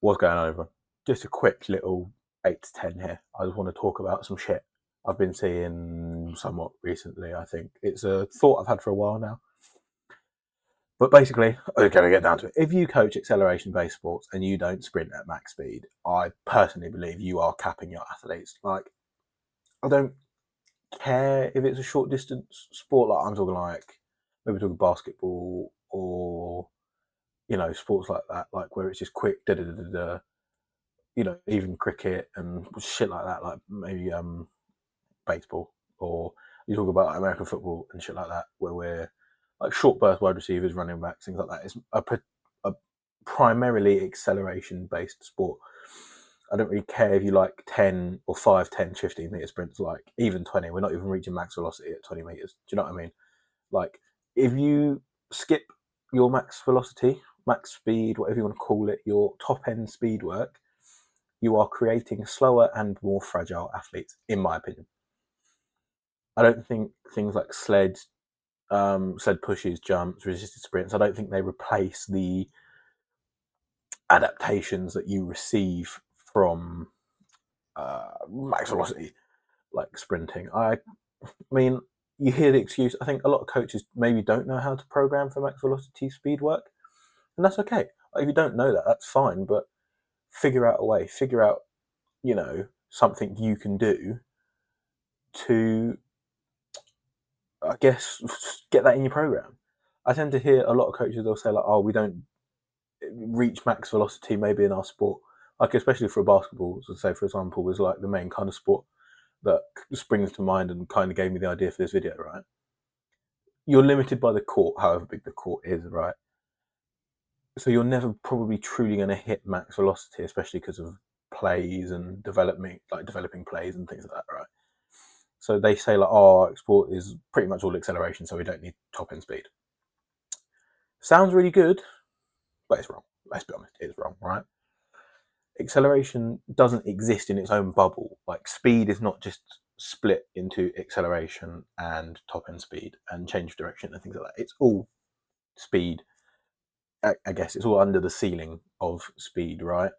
What's going on, everyone? Just a quick little 8 to 10 here. I just want to talk about some shit I've been seeing somewhat recently, I think. It's a thought I've had for a while now. But basically, I'm going to get down to it. If you coach acceleration-based sports and you don't sprint at max speed, I personally believe you are capping your athletes. Like, I don't care if it's a short distance sport. Like, I'm talking like, maybe talking basketball or, sports like that, like where it's just quick, da da da da da. Even cricket and shit like that, like maybe baseball, or you talk about like American football and shit like that, where we're like short burst wide receivers, running backs, things like that. It's a primarily acceleration based sport. I don't really care if you like 10 or 5, 10, 15 meter sprints, like even 20. We're not even reaching max velocity at 20 meters. Do you know what I mean? Like, if you skip your max velocity, max speed, whatever you want to call it, your top end speed work, you are creating slower and more fragile athletes, in my opinion. I don't think things like sled pushes, jumps, resisted sprints, I don't think they replace the adaptations that you receive from max velocity, like sprinting. I mean, you hear the excuse. I think a lot of coaches maybe don't know how to program for max velocity speed work, and that's okay. If you don't know that, that's fine. But figure out a way. Figure out, something you can do to, I guess, get that in your program. I tend to hear a lot of coaches, they'll say like, "Oh, we don't reach max velocity maybe in our sport." Like, especially for basketball, so say for example, was like the main kind of sport that springs to mind and kind of gave me the idea for this video. Right, you're limited by the court, however big the court is, right? So you're never probably truly going to hit max velocity, especially because of plays and developing plays and things like that, right? So they say like, "Oh, our sport is pretty much all acceleration, so we don't need top end speed." Sounds really good, but it's wrong. Let's be honest, it's wrong, right? Acceleration doesn't exist in its own bubble. Like, speed is not just split into acceleration and top end speed and change of direction and things like that. It's all speed. I guess it's all under the ceiling of speed, right?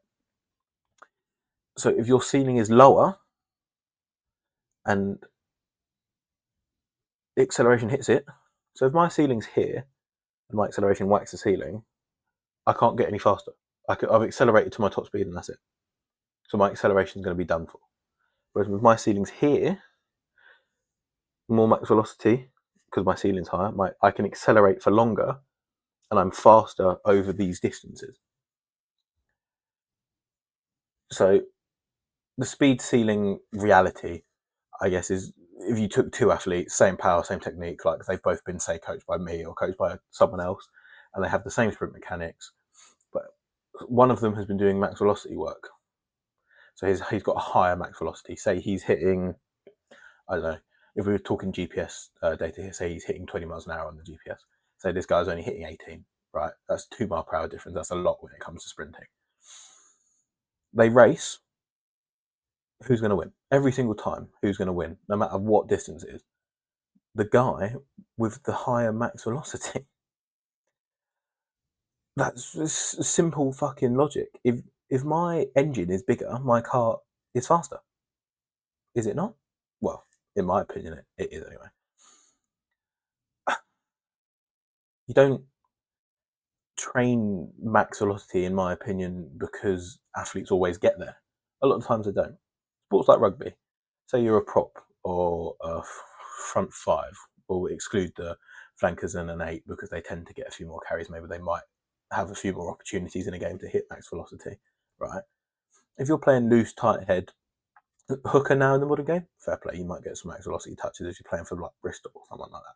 So if your ceiling is lower and acceleration hits it, so if my ceiling's here and my acceleration whacks the ceiling, I can't get any faster. I've accelerated to my top speed and that's it. So my acceleration is going to be done for. Whereas with my ceilings here, more max velocity, because my ceiling's higher, I can accelerate for longer and I'm faster over these distances. So the speed ceiling reality, I guess, is if you took two athletes, same power, same technique, like they've both been, say, coached by me or coached by someone else, and they have the same sprint mechanics, but one of them has been doing max velocity work. So he's got a higher max velocity. Say he's hitting, I don't know, if we were talking GPS data here, say he's hitting 20 miles an hour on the GPS. Say this guy's only hitting 18, right? That's 2 mile per hour difference. That's a lot when it comes to sprinting. They race. Who's going to win? Every single time, who's going to win, no matter what distance it is? The guy with the higher max velocity. That's simple fucking logic. If my engine is bigger, my car is faster. Is it not? Well, in my opinion, it is anyway. You don't train max velocity, in my opinion, because athletes always get there. A lot of times they don't. Sports like rugby, say you're a prop or a front five, or exclude the flankers and an 8 because they tend to get a few more carries. Maybe they might have a few more opportunities in a game to hit max velocity, right? If you're playing loose, tight head, hooker now in the modern game, fair play, you might get some max velocity touches if you're playing for like Bristol or someone like that.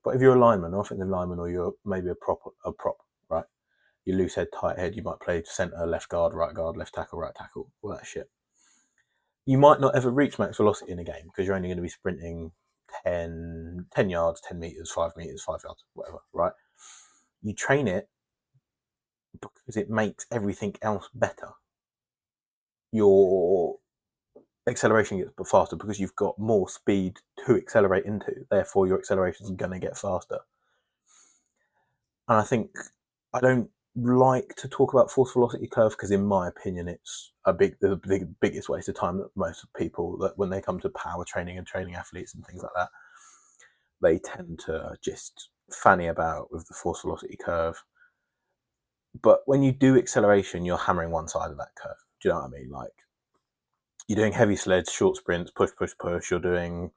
But if you're a lineman, or offensive lineman, or you're maybe a prop, right? You loose head, tight head, you might play centre, left guard, left tackle, right tackle, all that shit. You might not ever reach max velocity in a game because you're only going to be sprinting 10 yards, 10 metres, 5 metres, 5 yards, whatever, right? You train it because it makes everything else better. Your acceleration gets faster because you've got more speed to accelerate into. Therefore, your acceleration is going to get faster. And I think I don't like to talk about force velocity curve because, in my opinion, it's the biggest waste of time that most people, that when they come to power training and training athletes and things like that, they tend to just fanny about with the force velocity curve. But when you do acceleration, you're hammering one side of that curve. Do you know what I mean? Like, you're doing heavy sleds, short sprints, push, push, push. You're doing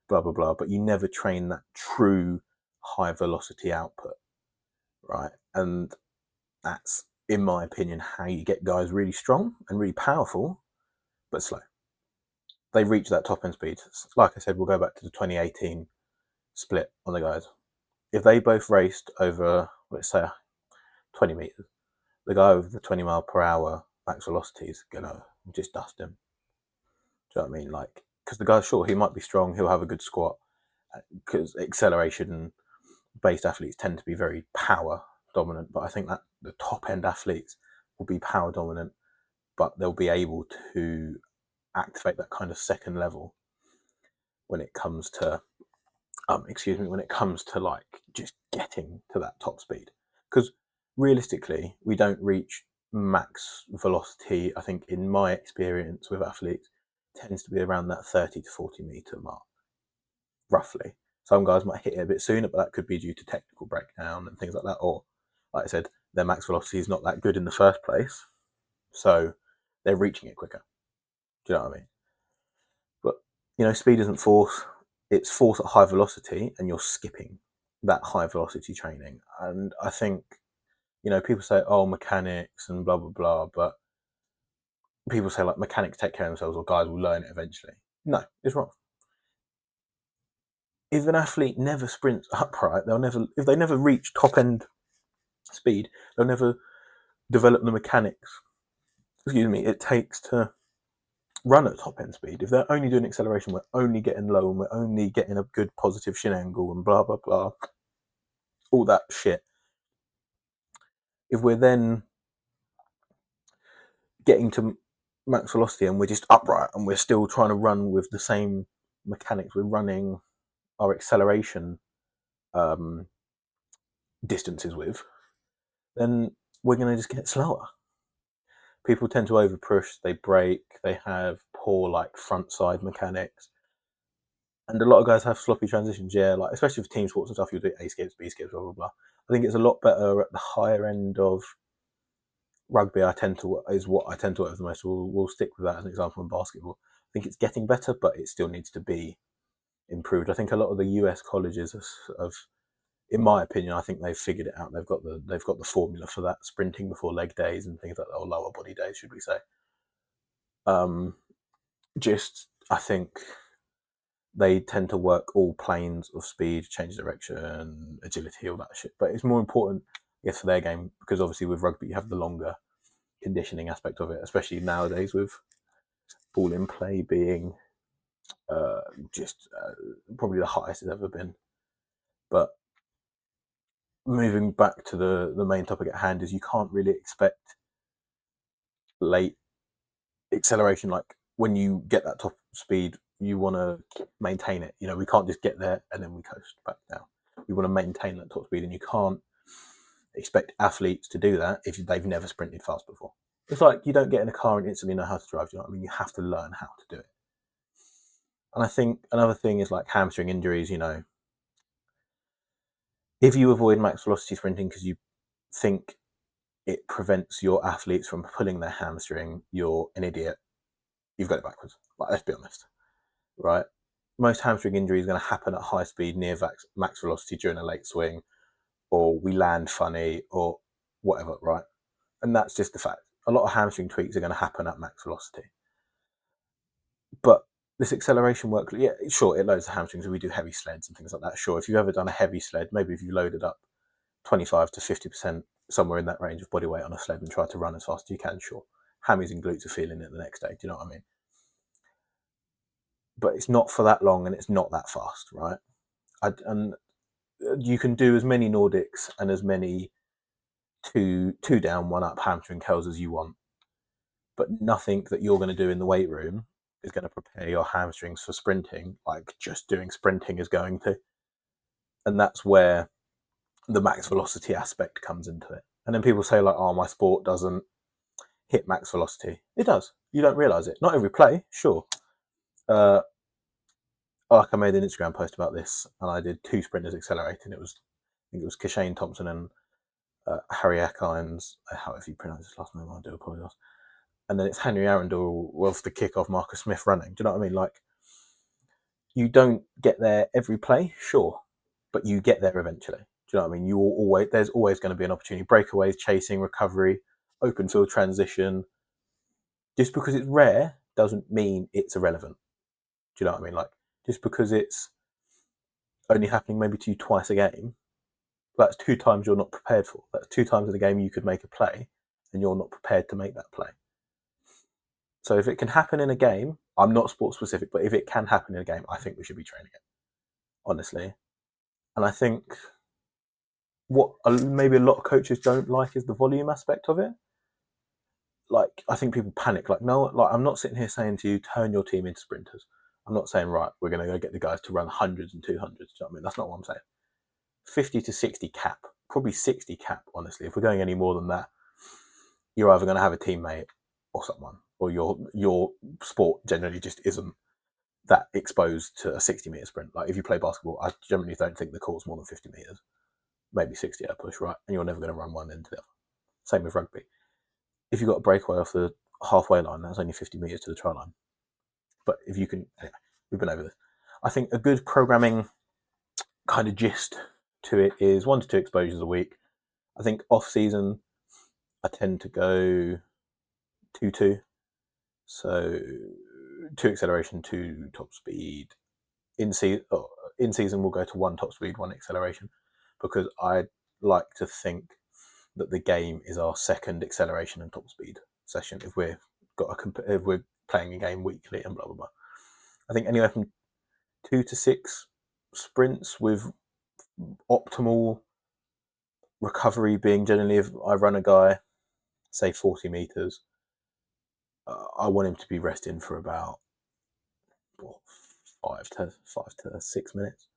blah, blah, blah, but you never train that true high velocity output, right? And that's, in my opinion, how you get guys really strong and really powerful, but slow. They reach that top end speed. Like I said, we'll go back to the 2018 split on the guys. If they both raced over, let's say, 20 meters, the guy with the 20 mile per hour max velocity is gonna just dust him. Do you know what I mean? Like, because the guy's short, he might be strong, he'll have a good squat, because acceleration based athletes tend to be very power dominant. But I think that the top end athletes will be power dominant, but they'll be able to activate that kind of second level when it comes to when it comes to like just getting to that top speed. Because realistically, we don't reach max velocity, I think, in my experience with athletes, tends to be around that 30 to 40 meter mark, roughly. Some guys might hit it a bit sooner, but that could be due to technical breakdown and things like that. Or, like I said, their max velocity is not that good in the first place, so they're reaching it quicker. Do you know what I mean? But, speed isn't force. It's force at high velocity, and you're skipping that high velocity training. And I think, people say, oh, mechanics and blah, blah, blah. But people say, like, mechanics take care of themselves, or guys will learn it eventually. No, it's wrong. If an athlete never sprints upright, if they never reach top end speed, they'll never develop the mechanics, it takes to run at top end speed. If they're only doing acceleration, we're only getting low and we're only getting a good positive shin angle and blah, blah, blah, all that shit. If we're then getting to max velocity and we're just upright and we're still trying to run with the same mechanics, we're running our acceleration distances with, then we're going to just get slower. People tend to over push, they brake, they have poor like front side mechanics. And a lot of guys have sloppy transitions, yeah, like especially with team sports and stuff, you'll do A skips, B skips, blah, blah, blah. I think it's a lot better at the higher end of rugby. Is what I tend to work with the most. We'll stick with that as an example in basketball. I think it's getting better, but it still needs to be improved. I think a lot of the US colleges have, in my opinion, I think they've figured it out. They've got the formula for that, sprinting before leg days and things like that, or lower body days, should we say? I think they tend to work all planes of speed, change direction, agility, all that shit. But it's more important, I guess, for their game, because obviously with rugby you have the longer conditioning aspect of it, especially nowadays with ball in play being probably the highest it's ever been. But moving back to the main topic at hand, is you can't really expect late acceleration. Like, when you get that top speed, you want to maintain it. We can't just get there and then we coast back down. We want to maintain that top speed, and you can't expect athletes to do that if they've never sprinted fast before. It's like you don't get in a car and instantly know how to drive. You know what I mean? You have to learn how to do it. And I think another thing is like hamstring injuries. If you avoid max velocity sprinting because you think it prevents your athletes from pulling their hamstring, you're an idiot. You've got it backwards. Like, let's be honest, right? Most hamstring injuries are going to happen at high speed near max velocity during a late swing, or we land funny, or whatever, right? And that's just the fact. A lot of hamstring tweaks are going to happen at max velocity. But this acceleration work, yeah, sure, it loads the hamstrings. We do heavy sleds and things like that. Sure, if you've ever done a heavy sled, maybe if you loaded up 25 to 50%, somewhere in that range of body weight on a sled and tried to run as fast as you can, sure, hammies and glutes are feeling it the next day. Do you know what I mean? But it's not for that long and it's not that fast, right? And you can do as many Nordics and as many two down, one up hamstring curls as you want, but nothing that you're going to do in the weight room is going to prepare your hamstrings for sprinting like just doing sprinting is going to. And that's where the max velocity aspect comes into it. And then people say like, oh, my sport doesn't hit max velocity. It does. You don't realise it. Not every play, sure. Like I made an Instagram post about this, and I did 2 sprinters accelerating. I think it was Kashane Thompson and Harry Eckines, however you pronounce his last name, I do apologise. And then it's Henry Arundel with the kickoff, Marcus Smith running. Do you know what I mean? Like, you don't get there every play, sure, but you get there eventually. Do you know what I mean? There's always going to be an opportunity. Breakaways, chasing, recovery, open field transition. Just because it's rare doesn't mean it's irrelevant. Do you know what I mean? Like, just because it's only happening maybe to you twice a game, that's 2 times you're not prepared for. That's 2 times in a game you could make a play, and you're not prepared to make that play. So if it can happen in a game, I'm not sports specific, but if it can happen in a game, I think we should be training it, honestly. And I think what maybe a lot of coaches don't like is the volume aspect of it. Like, I think people panic. Like, no, like, I'm not sitting here saying to you, turn your team into sprinters. I'm not saying, right, we're going to go get the guys to run hundreds and 200s. Do you know what I mean? That's not what I'm saying. 50 to 60 cap, probably 60 cap, honestly. If we're going any more than that, you're either going to have a teammate or someone, or your sport generally just isn't that exposed to a 60-meter sprint. Like, if you play basketball, I generally don't think the court's more than 50 meters, maybe 60 at a push, right? And you're never going to run one into the other. Same with rugby. If you've got a breakaway off the halfway line, that's only 50 meters to the try line. But if you can, anyway, we've been over this. I think a good programming kind of gist to it is 1 to 2 exposures a week. I think off season, I tend to go 2-2. So 2 acceleration, 2 top speed. In season, we'll go to 1 top speed, 1 acceleration, because I like to think that the game is our second acceleration and top speed session if we're playing a game weekly and blah blah blah. I think anywhere from 2 to 6 sprints with optimal recovery being generally, if I run a guy, say 40 meters, I want him to be resting for about 5 to 6 minutes.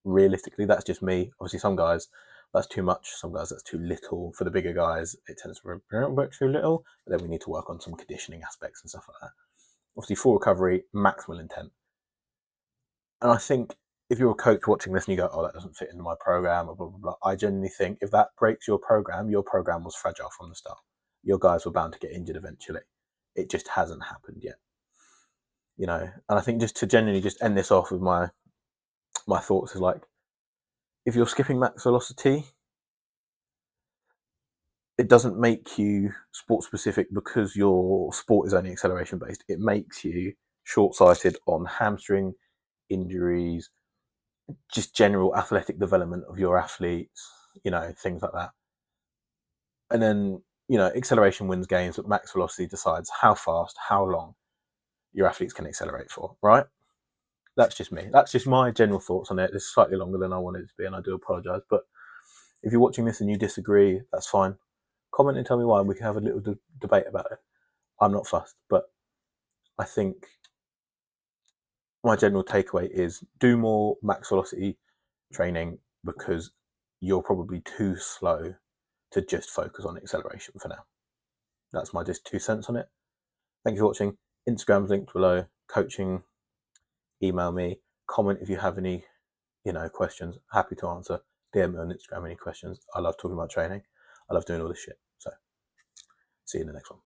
Realistically, that's just me. Obviously, some guys that's too much. Some guys that's too little. For the bigger guys, it tends to work too little. But then we need to work on some conditioning aspects and stuff like that. Obviously, full recovery, maximal intent. And I think if you're a coach watching this and you go, "Oh, that doesn't fit into my program," or blah blah blah, I genuinely think if that breaks your program was fragile from the start. Your guys were bound to get injured eventually. It just hasn't happened yet. You know, and I think just to genuinely just end this off with my thoughts is like, if you're skipping max velocity, it doesn't make you sport specific because your sport is only acceleration based. It makes you short sighted on hamstring injuries, just general athletic development of your athletes, you know, things like that. And then, you know, acceleration wins games, but max velocity decides how fast, how long your athletes can accelerate for, right? That's just me. That's just my general thoughts on it. It's slightly longer than I wanted it to be, and I do apologise. But if you're watching this and you disagree, that's fine. Comment and tell me why, and we can have a little debate about it. I'm not fussed, but I think my general takeaway is do more max velocity training because you're probably too slow to just focus on acceleration for now. That's my just 2 cents on it. Thank you for watching. Instagram's linked below. Coaching, email me. Comment if you have any, questions. Happy to answer. DM me on Instagram any questions. I love talking about training. I love doing all this shit. So, see you in the next one.